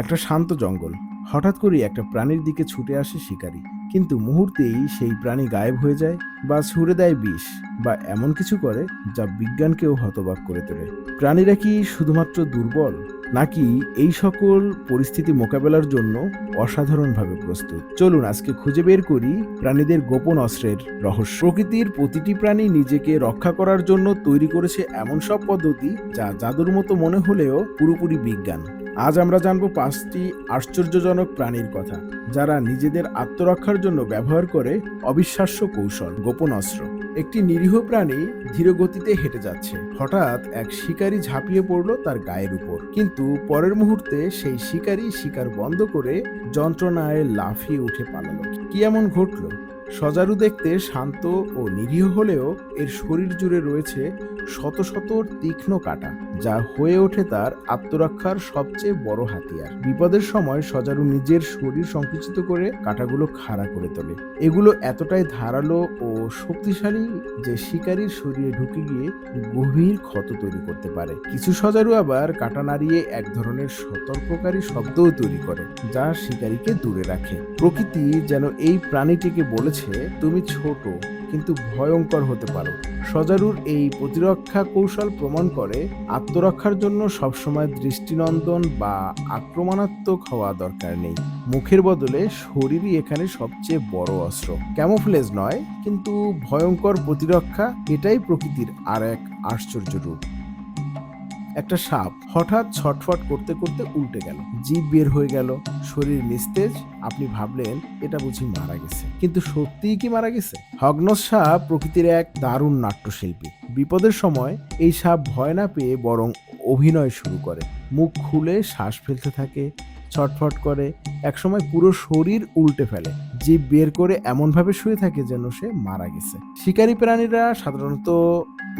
একটা শান্ত জঙ্গল। হঠাৎ করেই একটা প্রাণীর দিকে ছুটে আসে শিকারী, কিন্তু মুহূর্তেই সেই প্রাণী গায়েব হয়ে যায় বা ছুড়ে দেয় বিষ বা এমন কিছু করে যা বিজ্ঞানকেও হতবাক করে তোলে। প্রাণীরা কি শুধুমাত্র দুর্বল, নাকি এই সকল পরিস্থিতি মোকাবেলার জন্য অসাধারণভাবে প্রস্তুত? চলুন আজকে খুঁজে বের করি প্রাণীদের গোপন অস্ত্রের রহস্য। প্রকৃতির প্রতিটি প্রাণী নিজেকে রক্ষা করার জন্য তৈরি করেছে এমন সব পদ্ধতি যা জাদুর মতো মনে হলেও পুরোপুরি বিজ্ঞান। আজ আমরা জানব 5টি আশ্চর্যজনক প্রাণীর কথা, যারা নিজেদের আত্মরক্ষার জন্য ব্যবহার করে অবিশ্বাস্য কৌশল, গোপন অস্ত্র। একটি নিরীহ প্রাণী ধীর গতিতে হেঁটে যাচ্ছে। হঠাৎ এক শিকারী ঝাঁপিয়ে পড়ল তার গায়ের উপর, কিন্তু পরের মুহূর্তে সেই শিকারী শিকার বন্ধ করে যন্ত্রণায় লাফিয়ে উঠে পালালো। কি এমন ঘটল? সজারু দেখতে শান্ত ও নিরীহ হলেও এর শরীর জুড়ে রয়েছে শত শত তীক্ষ্ণ কাঁটা, যা হয়ে ওঠে তার আত্মরক্ষার সবচেয়ে বড় হাতিয়ার। বিপদের সময় সজারু নিজের শরীর সংকুচিত করে কাঁটাগুলো খাড়া করে তোলে। এগুলো এতটাই ধারালো ও শক্তিশালী যে শিকারীর শরীরে ঢুকে গিয়ে গভীর ক্ষত তৈরি করতে পারে। কিছু সজারু আবার কাঁটা নাড়িয়ে এক ধরনের সতর্ককারী শব্দও তৈরি করে, যা শিকারীকে দূরে রাখে। প্রকৃতি যেন এই প্রাণীটিকে বলেছে, তুমি ছোট কিন্তু ভয়ঙ্কর হতে পারো। সজারুর এই প্রতিরক্ষা কৌশল প্রমাণ করে আত্মরক্ষার জন্য সবসময় দৃষ্টিনন্দন বা আক্রমণাত্মক হওয়া দরকার নেই। মুখের বদলে শরীরই এখানে সবচেয়ে বড় অস্ত্র। ক্যামোফ্লেজ নয়, কিন্তু ভয়ঙ্কর প্রতিরক্ষা, এটাই প্রকৃতির আর এক আশ্চর্য রূপ। একটা সাপ হঠাৎ ছটফট করতে করতে উল্টে গেল, জিভ বের হয়ে গেল, শরীর নিস্তেজ। আপনি ভাবলেন এটা বুঝি মারা গেছে, কিন্তু সত্যিই কি মারা গেছে? হগনস সাপ প্রকৃতির এক দারুণ নাট্যশিল্পী। বিপদের সময় এই সাপ ভয় না পেয়ে বরং অভিনয় শুরু করে, মুখ খুলে শ্বাস ফেলতে থাকে, ছটফট করে, একসময় পুরো শরীর উল্টে ফেলে, জিভ বের করে এমনভাবে শুয়ে থাকে যেন সে মারা গেছে। শিকারী প্রাণীরা সাধারণত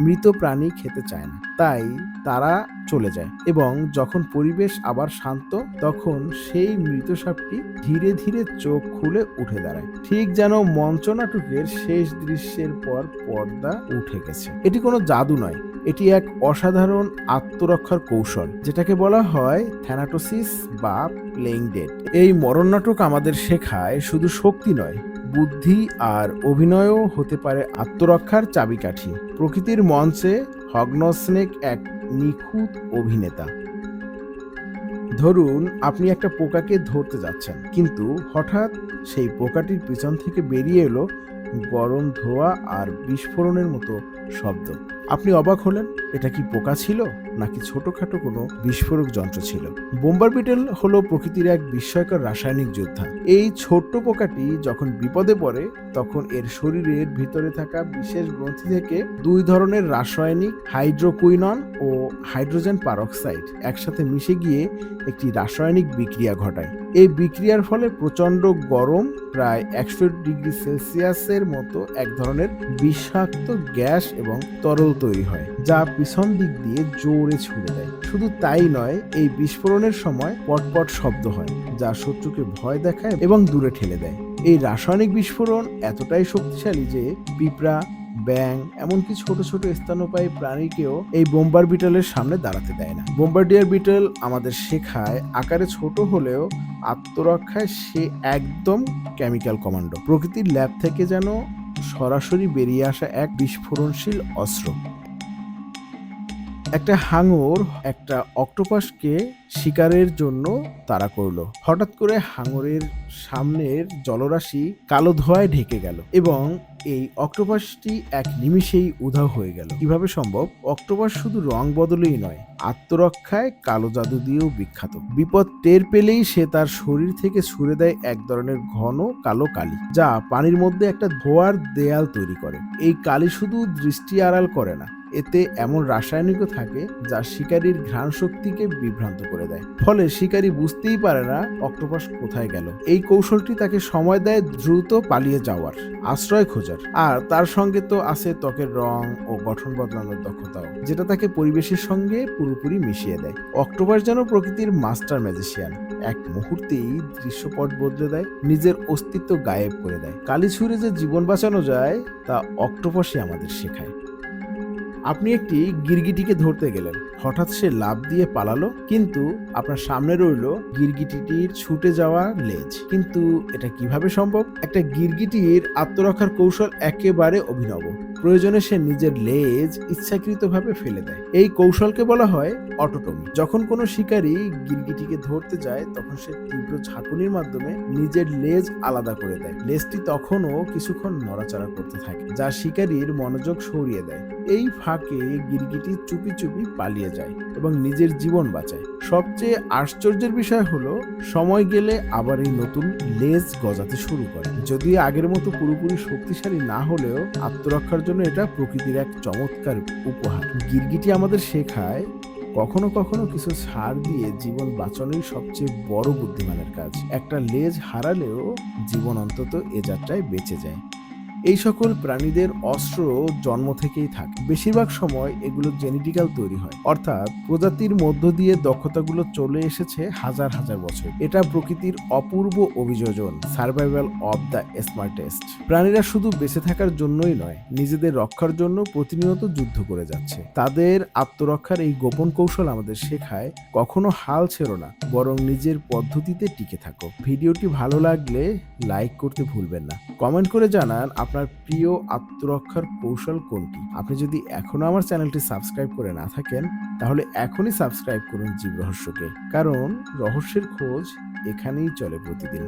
মৃত প্রাণী খেতে চায় না, তাই তারা চলে যায়, এবং যখন পরিবেশ আবার শান্ত, তখন সেই মৃত সাপটি ধীরে ধীরে চোখ খুলে উঠে দাঁড়ায়, ঠিক যেন মঞ্চনাটকের শেষ দৃশ্যের পর পর্দা উঠে গেছে। এটি কোনো জাদু নয়, এটি এক অসাধারণ আত্মরক্ষার কৌশল, যেটাকে বলা হয় থ্যানাটোসিস বা প্লেইং ডেড। এই মরণ নাটক আমাদের শেখায় শুধু শক্তি নয়, বুদ্ধি আর অভিনয়ও হতে পারে আত্মরক্ষার চাবিকাঠি। প্রকৃতির মঞ্চে হগনস স্নেক এক নিখুঁত অভিনেতা। ধরুন আপনি একটা পোকাকে ধরতে যাচ্ছেন, কিন্তু হঠাৎ সেই পোকাটির পিছন থেকে বেরিয়ে এলো গরম ধোঁয়া আর বিস্ফোরণের মতো শব্দ। আপনি অবাক হলেন, এটা কি পোকা ছিল নাকি ছোটখাটো কোনো বিস্ফোরক যন্ত্র ছিল? বোম্বার বিটেল হলো প্রকৃতির এক বিস্ময়কর রাসায়নিক যোদ্ধা। এই ছোট্ট পোকাটি যখন বিপদে পড়ে, তখন এর শরীরের ভিতরে থাকা বিশেষ গ্রন্থি থেকে 2 ধরনের রাসায়নিক, হাইড্রোকুইনন ও হাইড্রোজেন পারক্সাইড, একসাথে মিশে গিয়ে একটি রাসায়নিক বিক্রিয়া ঘটায়। এই বিক্রিয়ার ফলে প্রচণ্ড গরম, প্রায় 100 ডিগ্রি সেলসিয়াসের মতো এক ধরনের বিষাক্ত গ্যাস এবং তরল তৈরি হয়, যা পিছন দিক দিয়ে জোরে ছুড়ে দেয়। শুধু তাই নয়, এই বিস্ফোরণের সময় পটপট শব্দ হয়, যা শত্রুকে ভয় দেখায় এবং দূরে ঠেলে দেয়। এই রাসায়নিক বিস্ফোরণ এতটাই শক্তিশালী যে পিঁপড়া, ব্যাং, এমনকি ছোট ছোট স্তন্যপায়ী প্রাণীকেও এই বোম্বার বিটলের সামনে দাঁড়াতে দেয় না। বোম্বার্ডিয়ার বিটল আমাদের শেখায়, আকারে ছোট হলেও আত্মরক্ষায় সে একদম কেমিক্যাল কমান্ডো। প্রকৃতির ল্যাব থেকে যেন সরাসরি বেরিয়ে আসা এক বিস্ফোরণশীল অস্ত্র। একটা হাঙর একটা অক্টোপাসকে শিকারের জন্য তাড়া করলো। হঠাৎ করে হাঙরের সামনের জলরাশি কালো ধোঁয়ায় ঢেকে গেল, এবং এই অক্টোপাসটি এক নিমিষেই উধাও হয়ে গেল। কিভাবে সম্ভব? অক্টোপাস শুধু রং বদলেই নয়, আত্মরক্ষায় কালো জাদু দিয়েও বিখ্যাত। বিপদ টের পেলেই সে তার শরীর থেকে ছুড়ে দেয় এক ধরনের ঘন কালো কালি, যা পানির মধ্যে একটা ধোঁয়ার দেয়াল তৈরি করে। এই কালি শুধু দৃষ্টি আড়াল করে না, এতে এমন রাসায়নিকও থাকে যা শিকারীর ঘ্রাণ শক্তিকে বিভ্রান্ত করে দেয়, ফলে শিকারী বুঝতেই পারে না অক্টোপাস কোথায় গেল। এই কৌশলটি তাকে সময় দেয় দ্রুত পালিয়ে যাওয়ার, আশ্রয় খোঁজার, আর তার সঙ্গে তো আছে ত্বকের রং ও গঠন বদলানোর দক্ষতাও, যেটা তাকে পরিবেশের সঙ্গে পুরোপুরি মিশিয়ে দেয়। অক্টোপাস যেন প্রকৃতির মাস্টার ম্যাজিশিয়ান, এক মুহূর্তেই দৃশ্যপট বদলে দেয়, নিজের অস্তিত্ব গায়েব করে দেয়। কালি ছুঁড়ে যে জীবন বাঁচানো যায় তা অক্টোপাসই আমাদের শেখায়। আপনি একটি গিরগিটিকে ধরতে গেলেন, হঠাৎ সে লাফ দিয়ে পালালো, কিন্তু আপনার সামনে রইলো গিরগিটিটির ছুটে যাওয়া লেজ। কিন্তু এটা কিভাবে সম্ভব? একটা গিরগিটির আত্মরক্ষার কৌশল একেবারে অভিনব। প্রয়োজনে সে নিজের লেজ ইচ্ছাকৃতভাবে ফেলে দেয়। এই কৌশলকে বলা হয় অটোটমি। যখন কোনো শিকারী গিরগিটিকে ধরতে যায়, তখন সে তীব্র ঝাঁকুনির মাধ্যমে নিজের লেজ আলাদা করে দেয়। লেজটি তখনও কিছুক্ষণ নড়াচড়া করতে থাকে, যা শিকারীর মনোযোগ সরিয়ে দেয়। এই ফাঁকে গিরগিটি চুপি চুপি পালিয়ে যায় এবং নিজের জীবন বাঁচায়। সবচেয়ে আশ্চর্যের বিষয় হলো, সময় গেলে আবার এই নতুন লেজ গজাতে শুরু করে। যদিও আগের মতো পুরোপুরি শক্তিশালী না হলেও আত্মরক্ষার জন্য এটা প্রকৃতির এক চমৎকার উপহার। গিরগিটি আমাদের শেখায়, কখনো কখনো কিছু ছাড় দিয়ে জীবন বাঁচানোই সবচেয়ে বড় বুদ্ধিমানের কাজ। একটা লেজ হারালেও জীবন অন্তত এ যাত্রায় বেঁচে যায়। এই সকল প্রাণীদের অস্ত্র জন্ম থেকেই থাকে। বেশিরভাগ সময় এগুলো জেনেটিক্যাল তৈরি হয়, অর্থাৎ প্রজাতির মধ্য দিয়ে দক্ষতাগুলো চলে এসেছে হাজার হাজার বছর। এটা প্রকৃতির অপূর্ব অভিযোজন, সার্ভাইভাল অব দ্য স্মার্টেস্ট। প্রাণীরা শুধু বেঁচে থাকার জন্যই নয়, নিজেদের রক্ষার জন্য প্রতিনিয়ত যুদ্ধ করে যাচ্ছে। তাদের আত্মরক্ষার এই গোপন কৌশল আমাদের শেখায়, কখনো হাল ছেড়ো না, বরং নিজের পদ্ধতিতে টিকে থাকো। ভিডিওটি ভালো লাগলে লাইক করতে ভুলবেন না। কমেন্ট করে জানান আপনার প্রিয় আত্মরক্ষার কৌশল কোনটি। আপনি যদি এখনো আমার চ্যানেলটি সাবস্ক্রাইব করে না থাকেন, তাহলে এখনই সাবস্ক্রাইব করুন জীব রহস্যকে, কারণ রহস্যের খোঁজ এখানেই চলে প্রতিদিন।